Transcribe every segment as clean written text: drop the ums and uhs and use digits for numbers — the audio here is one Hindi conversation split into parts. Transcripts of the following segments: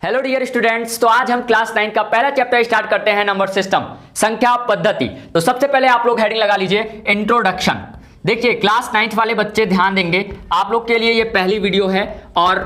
हेलो डियर स्टूडेंट्स, तो आज हम क्लास 9 का पहला चैप्टर स्टार्ट करते हैं, नंबर सिस्टम, संख्या पद्धति। तो सबसे पहले आप लोग हेडिंग लगा लीजिए इंट्रोडक्शन। देखिए क्लास 9 वाले बच्चे ध्यान देंगे, आप लोग के लिए ये पहली वीडियो है और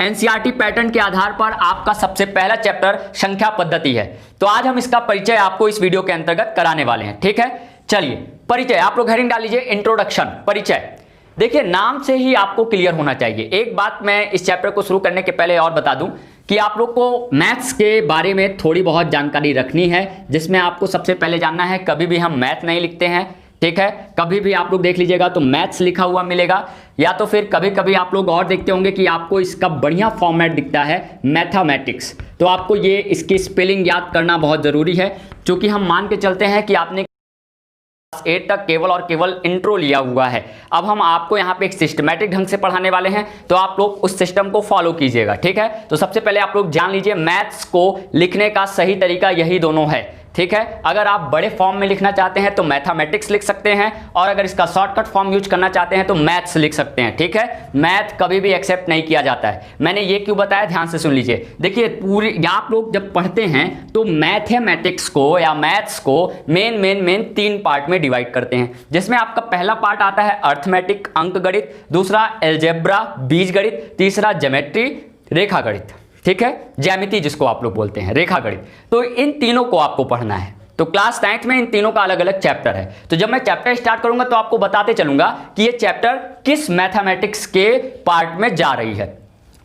एनसीईआरटी पैटर्न के आधार पर आपका सबसे पहला चैप्टर संख्या पद्धति है। तो आज हम इसका परिचय आपको इस वीडियो के अंतर्गत कराने वाले हैं। ठीक है, चलिए परिचय आप लोग हेडिंग डाल लीजिए इंट्रोडक्शन, परिचय। देखिए नाम से ही आपको क्लियर होना चाहिए। एक बात मैं इस चैप्टर को शुरू करने के पहले और बता दूं कि आप लोग को मैथ्स के बारे में थोड़ी बहुत जानकारी रखनी है, जिसमें आपको सबसे पहले जानना है कभी भी हम मैथ नहीं लिखते हैं। ठीक है, कभी भी आप लोग देख लीजिएगा तो मैथ्स लिखा हुआ मिलेगा, या तो फिर कभी कभी आप लोग और देखते होंगे कि आपको इसका बढ़िया फॉर्मेट दिखता है मैथमेटिक्स। तो आपको ये इसकी स्पेलिंग याद करना बहुत जरूरी है, क्योंकि हम मान के चलते हैं कि आपने 8 तक केवल और केवल इंट्रो लिया हुआ है। अब हम आपको यहाँ पे एक सिस्टमैटिक ढंग से पढ़ाने वाले हैं, तो आप लोग उस सिस्टम को फॉलो कीजिएगा। ठीक है, तो सबसे पहले आप लोग जान लीजिए मैथ्स को लिखने का सही तरीका यही दोनों है। ठीक है, अगर आप बड़े फॉर्म में लिखना चाहते हैं तो मैथमेटिक्स लिख सकते हैं, और अगर इसका शॉर्टकट फॉर्म यूज करना चाहते हैं तो मैथ्स लिख सकते हैं। ठीक है, मैथ कभी भी एक्सेप्ट नहीं किया जाता है। मैंने ये क्यों बताया, ध्यान से सुन लीजिए। देखिए पूरी आप लोग जब पढ़ते हैं तो मैथमेटिक्स को या मैथ्स को मेन 3 पार्ट में डिवाइड करते हैं, जिसमें आपका पहला पार्ट आता है अर्थमेटिक अंक गणित, दूसरा एल्जेब्रा बीज गणित, तीसरा ज्योमेट्री रेखा गणित। ठीक है, ज्यामिति जिसको आप लोग बोलते हैं, रेखा गणित। तो इन तीनों को आपको पढ़ना है। तो क्लास 9 में इन तीनों का अलग अलग चैप्टर है। तो जब मैं चैप्टर स्टार्ट करूंगा तो आपको बताते चलूंगा कि ये चैप्टर किस मैथमेटिक्स के पार्ट में जा रही है।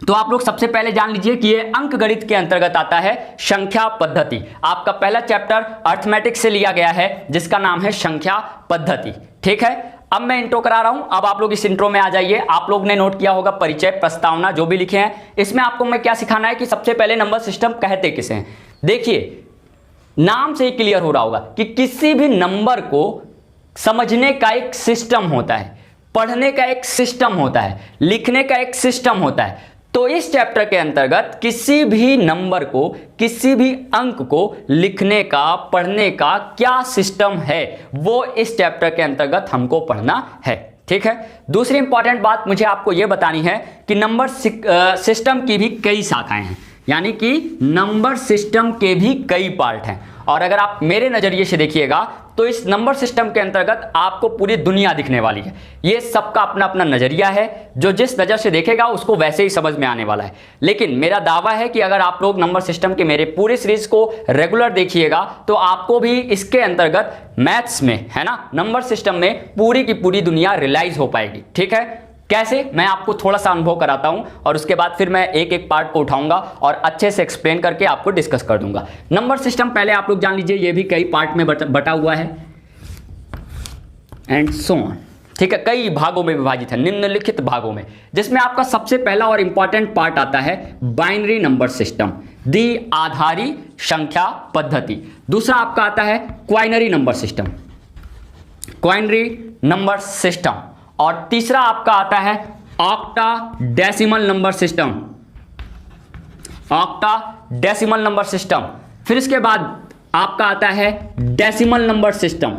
तो आप लोग सबसे पहले जान लीजिए कि ये अंक गणित के अंतर्गत आता है संख्या पद्धति। आपका पहला चैप्टर अर्थमेटिक्स से लिया गया है, जिसका नाम है संख्या पद्धति। ठीक है, अब मैं इंट्रो करा रहा हूं, अब आप लोग इस इंट्रो में आ जाइए। आप लोग ने नोट किया होगा परिचय, प्रस्तावना जो भी लिखे हैं, इसमें आपको मैं क्या सिखाना है कि सबसे पहले नंबर सिस्टम कहते किसे हैं। देखिए नाम से ही क्लियर हो रहा होगा कि किसी भी नंबर को समझने का एक सिस्टम होता है, पढ़ने का एक सिस्टम होता है, लिखने का एक सिस्टम होता है। तो इस चैप्टर के अंतर्गत किसी भी नंबर को, किसी भी अंक को लिखने का, पढ़ने का क्या सिस्टम है, वो इस चैप्टर के अंतर्गत हमको पढ़ना है। ठीक है, दूसरी इंपॉर्टेंट बात मुझे आपको यह बतानी है कि नंबर सिस्टम की भी कई शाखाएं हैं, यानी कि नंबर सिस्टम के भी कई पार्ट हैं। और अगर आप मेरे नजरिए से देखिएगा तो इस नंबर सिस्टम के अंतर्गत आपको पूरी दुनिया दिखने वाली है। ये सबका अपना अपना नजरिया है, जो जिस नजर से देखेगा उसको वैसे ही समझ में आने वाला है। लेकिन मेरा दावा है कि अगर आप लोग नंबर सिस्टम के मेरे पूरे सीरीज को रेगुलर देखिएगा तो आपको भी इसके अंतर्गत मैथ्स में, है ना, नंबर सिस्टम में पूरी की पूरी दुनिया रियलाइज हो पाएगी। ठीक है, कैसे, मैं आपको थोड़ा सा अनुभव कराता हूं और उसके बाद फिर मैं एक एक पार्ट को उठाऊंगा और अच्छे से एक्सप्लेन करके आपको डिस्कस कर दूंगा। नंबर सिस्टम पहले आप लोग जान लीजिए, ये भी कई पार्ट में बटा हुआ है एंड सो ऑन। ठीक है, कई भागों में विभाजित है, निम्नलिखित भागों में, जिसमें आपका सबसे पहला और इंपॉर्टेंट पार्ट आता है बाइनरी नंबर सिस्टम, द्विआधारी संख्या पद्धति। दूसरा आपका आता है क्वाइनरी नंबर सिस्टम, क्वाइनरी नंबर सिस्टम। और तीसरा आपका आता है ऑक्टाडेसिमल नंबर सिस्टम, ऑक्टाडेसिमल नंबर सिस्टम। फिर इसके बाद आपका आता है डेसिमल नंबर सिस्टम,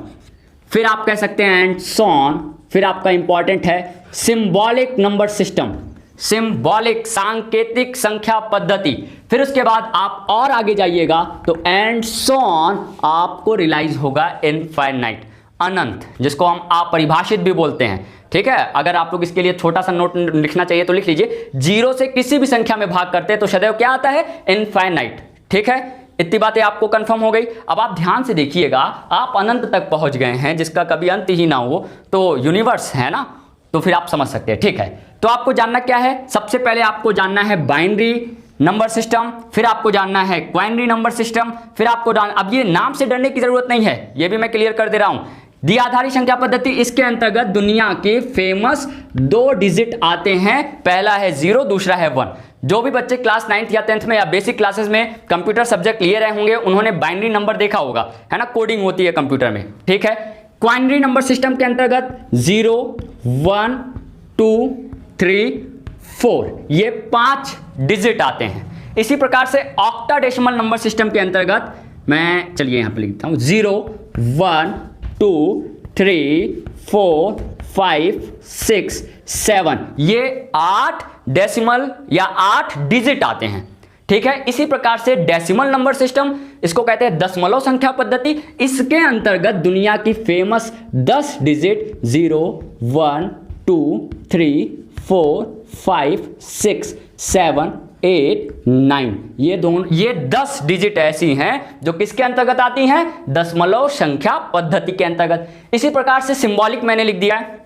फिर आप कह सकते हैं एंड सो ऑन। फिर आपका इंपॉर्टेंट है सिंबॉलिक नंबर सिस्टम, सिंबॉलिक सांकेतिक संख्या पद्धति। फिर उसके बाद आप और आगे जाइएगा तो एंड सो ऑन आपको रियलाइज होगा इनफाइनाइट, अनंत, जिसको हम अपरिभाषित भी बोलते हैं। ठीक है, अगर आप लोग इसके लिए छोटा सा नोट लिखना चाहिए तो लिख लीजिए, 0 से किसी भी संख्या में भाग करते हैं तो सदैव क्या आता है, इनफाइनाइट। ठीक है, इतनी बातें आपको कंफर्म हो गई। अब आप ध्यान से देखिएगा, आप अनंत तक पहुंच गए हैं, जिसका कभी अंत ही ना हो, तो यूनिवर्स है ना, तो फिर आप समझ सकते हैं। ठीक है, तो आपको जानना क्या है, सबसे पहले आपको जानना है बाइनरी नंबर सिस्टम, फिर आपको जानना है क्वाइनरी नंबर सिस्टम, फिर आपको अब ये नाम से डरने की जरूरत नहीं है, ये भी मैं क्लियर कर दे रहा हूं। द्विआधारी संख्या पद्धति, इसके अंतर्गत दुनिया के फेमस 2 डिजिट आते हैं, पहला है 0, दूसरा है 1। जो भी बच्चे क्लास 9th या 10th में या बेसिक क्लासेस में कंप्यूटर सब्जेक्ट लिए रहे होंगे, उन्होंने बाइनरी नंबर देखा होगा, है ना, कोडिंग होती है कंप्यूटर में। ठीक है, क्वाइनरी नंबर सिस्टम के अंतर्गत 0, 1, 2, 3, 4 ये 5 डिजिट आते हैं। इसी प्रकार से ऑक्टाडेसिमल नंबर सिस्टम के अंतर्गत मैं, चलिए यहां पे लिखता हूं, 0, 1, 2, 3, 4, 5, 6, 7 ये 8 डेसिमल या 8 डिजिट आते हैं। ठीक है। इसी प्रकार से डेसिमल नंबर सिस्टम, इसको कहते हैं दशमलव संख्या पद्धति। इसके अंतर्गत दुनिया की फेमस 10 डिजिट 0 1 2 3 4 5 6 7 8 9 ये 10 डिजिट ऐसी हैं जो किसके अंतर्गत आती हैं, दशमलव संख्या पद्धति के अंतर्गत। इसी प्रकार से सिंबॉलिक मैंने लिख दिया है।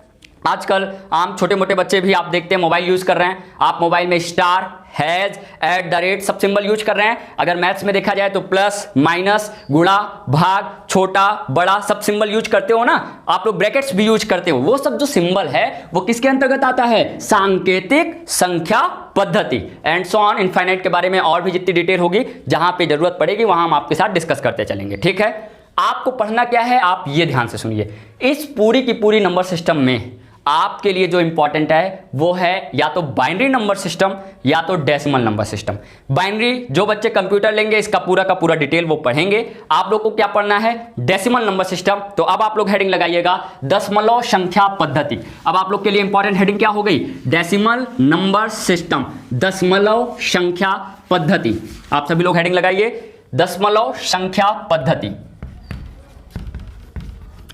आजकल आम छोटे मोटे बच्चे भी आप देखते हैं मोबाइल यूज कर रहे हैं, आप मोबाइल में स्टार, हैज, @ सब सिंबल यूज कर रहे हैं। अगर मैथ्स में देखा जाए तो प्लस, माइनस, गुणा, भाग, छोटा, बड़ा सब सिंबल यूज करते हो ना, आप लोग ब्रैकेट्स भी यूज करते हो। वो सब जो सिंबल है वो किसके अंतर्गत आता है, सांकेतिक संख्या पद्धति। एंड सो ऑन इनफाइनाइट के बारे में और भी जितनी डिटेल होगी, जहां पे जरूरत पड़ेगी वहां हम आपके साथ डिस्कस करते चलेंगे। ठीक है, आपको पढ़ना क्या है, आप ये ध्यान से सुनिए। इस पूरी की पूरी नंबर सिस्टम में आपके लिए जो इंपॉर्टेंट है वो है या तो बाइनरी नंबर सिस्टम या तो डेसिमल नंबर सिस्टम। बाइनरी जो बच्चे कंप्यूटर लेंगे इसका पूरा का पूरा डिटेल वो पढ़ेंगे। आप लोग को क्या पढ़ना है, डेसिमल नंबर सिस्टम। तो अब आप लोग हेडिंग लगाइएगा दशमलव संख्या पद्धति। अब आप लोग के लिए इंपॉर्टेंट हेडिंग क्या हो गई, डेसिमल नंबर सिस्टम, दशमलव संख्या पद्धति। आप सभी लोग हेडिंग लगाइए दशमलव संख्या पद्धति,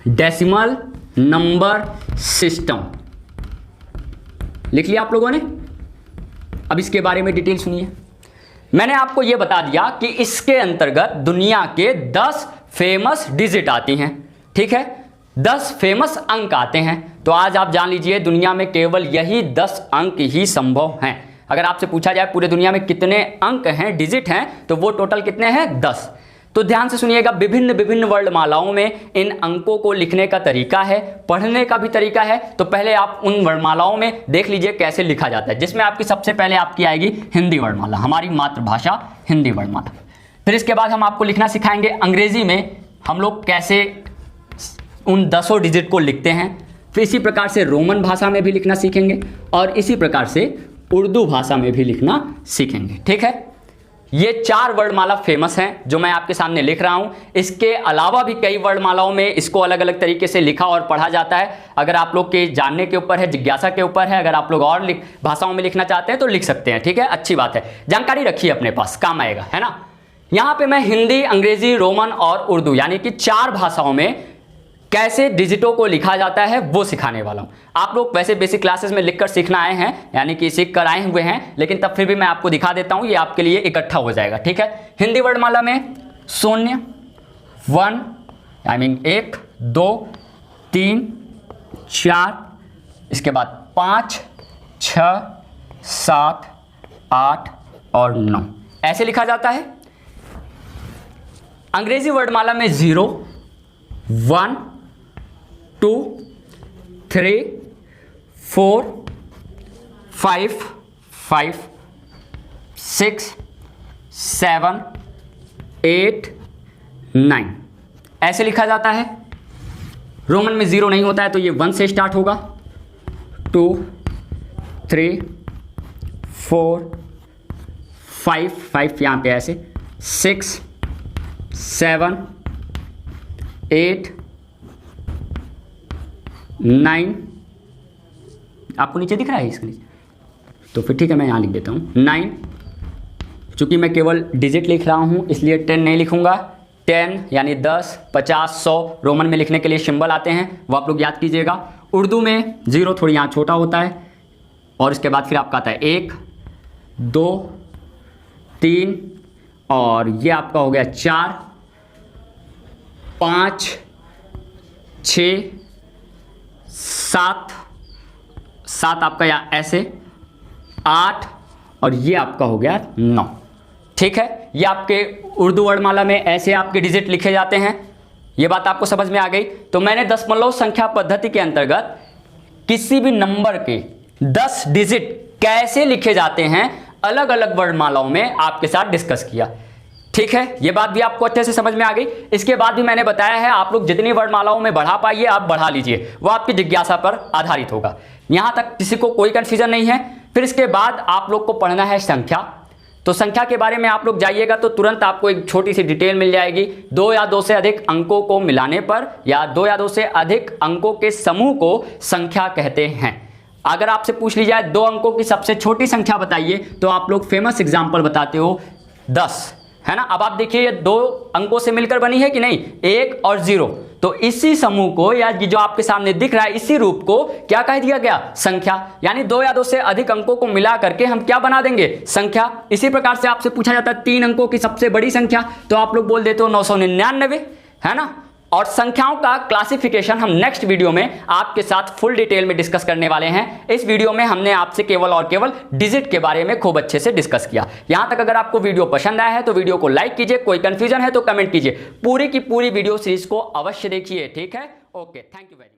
डेसिमल नंबर सिस्टम। लिख लिया आप लोगों ने। अब इसके बारे में डिटेल सुनिए। मैंने आपको यह बता दिया कि इसके अंतर्गत दुनिया के 10 फेमस डिजिट आती हैं। ठीक है, 10 फेमस अंक आते हैं। तो आज आप जान लीजिए दुनिया में केवल यही 10 अंक ही संभव हैं। अगर आपसे पूछा जाए पूरे दुनिया में कितने अंक हैं, डिजिट हैं, तो वो टोटल कितने हैं, 10। तो ध्यान से सुनिएगा, विभिन्न विभिन्न वर्णमालाओं में इन अंकों को लिखने का तरीका है, पढ़ने का भी तरीका है। तो पहले आप उन वर्णमालाओं में देख लीजिए कैसे लिखा जाता है, जिसमें आपकी सबसे पहले आपकी आएगी हिंदी वर्णमाला, हमारी मातृभाषा हिंदी वर्णमाला। फिर इसके बाद हम आपको लिखना सिखाएंगे अंग्रेजी में हम लोग कैसे उन 10 डिजिट को लिखते हैं। फिर इसी प्रकार से रोमन भाषा में भी लिखना सीखेंगे और इसी प्रकार से उर्दू भाषा में भी लिखना सीखेंगे। ठीक है, ये 4 वर्णमाला फेमस हैं जो मैं आपके सामने लिख रहा हूं। इसके अलावा भी कई वर्णमालाओं में इसको अलग अलग तरीके से लिखा और पढ़ा जाता है। अगर आप लोग के जानने के ऊपर है, जिज्ञासा के ऊपर है, अगर आप लोग और भाषाओं में लिखना चाहते हैं तो लिख सकते हैं। ठीक है, अच्छी बात है, जानकारी रखिए अपने पास, काम आएगा, है ना। यहां पे मैं हिंदी, अंग्रेजी, रोमन और उर्दू यानी कि 4 भाषाओं में कैसे डिजिटों को लिखा जाता है वो सिखाने वाला हूं। आप लोग वैसे बेसिक क्लासेस में लिखकर सीखना आए हैं, यानी कि सीख कर आए हुए हैं, लेकिन तब फिर भी मैं आपको दिखा देता हूं, ये आपके लिए इकट्ठा हो जाएगा। ठीक है, हिंदी वर्णमाला में 0 1 आई मीन 1 2 3 4, इसके बाद 5 6 7 8 और 9 ऐसे लिखा जाता है। अंग्रेजी वर्णमाला में 0 1 2 3 4 5 5 6 7 8 9 ऐसे लिखा जाता है। रोमन में 0 नहीं होता है तो ये 1 से स्टार्ट होगा, 2 3 4 5 यहाँ पे ऐसे, 6 7 8 9 आपको नीचे दिख रहा है इसके नीचे, तो फिर ठीक है मैं यहाँ लिख देता हूँ 9। चूंकि मैं केवल डिजिट लिख रहा हूँ इसलिए 10 नहीं लिखूंगा। 10 यानी 10 50 100 रोमन में लिखने के लिए सिंबल आते हैं, वो आप लोग याद कीजिएगा। उर्दू में 0 थोड़ी यहाँ छोटा होता है और इसके बाद फिर आपका आता है 1 2 3 और ये आपका हो गया 4 5 6 7 आपका यहाँ ऐसे, 8 और ये आपका हो गया 9। ठीक है, ये आपके उर्दू वर्णमाला में ऐसे आपके डिजिट लिखे जाते हैं। ये बात आपको समझ में आ गई। तो मैंने दशमलव संख्या पद्धति के अंतर्गत किसी भी नंबर के 10 डिजिट कैसे लिखे जाते हैं अलग अलग वर्णमालाओं में आपके साथ डिस्कस किया। ठीक है, ये बात भी आपको अच्छे से समझ में आ गई। इसके बाद भी मैंने बताया है आप लोग जितनी वर्णमालाओं में बढ़ा पाइए आप बढ़ा लीजिए, वो आपकी जिज्ञासा पर आधारित होगा। यहां तक किसी को कोई कंफ्यूजन नहीं है। फिर इसके बाद आप लोग को पढ़ना है संख्या। तो संख्या के बारे में आप लोग जाइएगा तो तुरंत आपको एक छोटी सी डिटेल मिल जाएगी। 2 या 2 से अधिक अंकों को मिलाने पर या 2 या 2 से अधिक अंकों के समूह को संख्या कहते हैं। अगर आपसे पूछ ली जाए 2 अंकों की सबसे छोटी संख्या बताइए तो आप लोग फेमस एग्जाम्पल बताते हो 10 है ना। अब आप देखिए ये 2 अंकों से मिलकर बनी है कि नहीं, 1 और 0। तो इसी समूह को या जो आपके सामने दिख रहा है इसी रूप को क्या कह दिया गया, संख्या। यानी 2 या 2 से अधिक अंकों को मिला करके हम क्या बना देंगे, संख्या। इसी प्रकार से आपसे पूछा जाता है 3 अंकों की सबसे बड़ी संख्या, तो आप लोग बोल देते हो 999, है ना। और संख्याओं का क्लासिफिकेशन हम नेक्स्ट वीडियो में आपके साथ फुल डिटेल में डिस्कस करने वाले हैं। इस वीडियो में हमने आपसे केवल और केवल डिजिट के बारे में खूब अच्छे से डिस्कस किया। यहां तक अगर आपको वीडियो पसंद आया है तो वीडियो को लाइक कीजिए, कोई कंफ्यूजन है तो कमेंट कीजिए। पूरी की पूरी वीडियो सीरीज को अवश्य देखिए, ठीक है। Okay, thank you very much.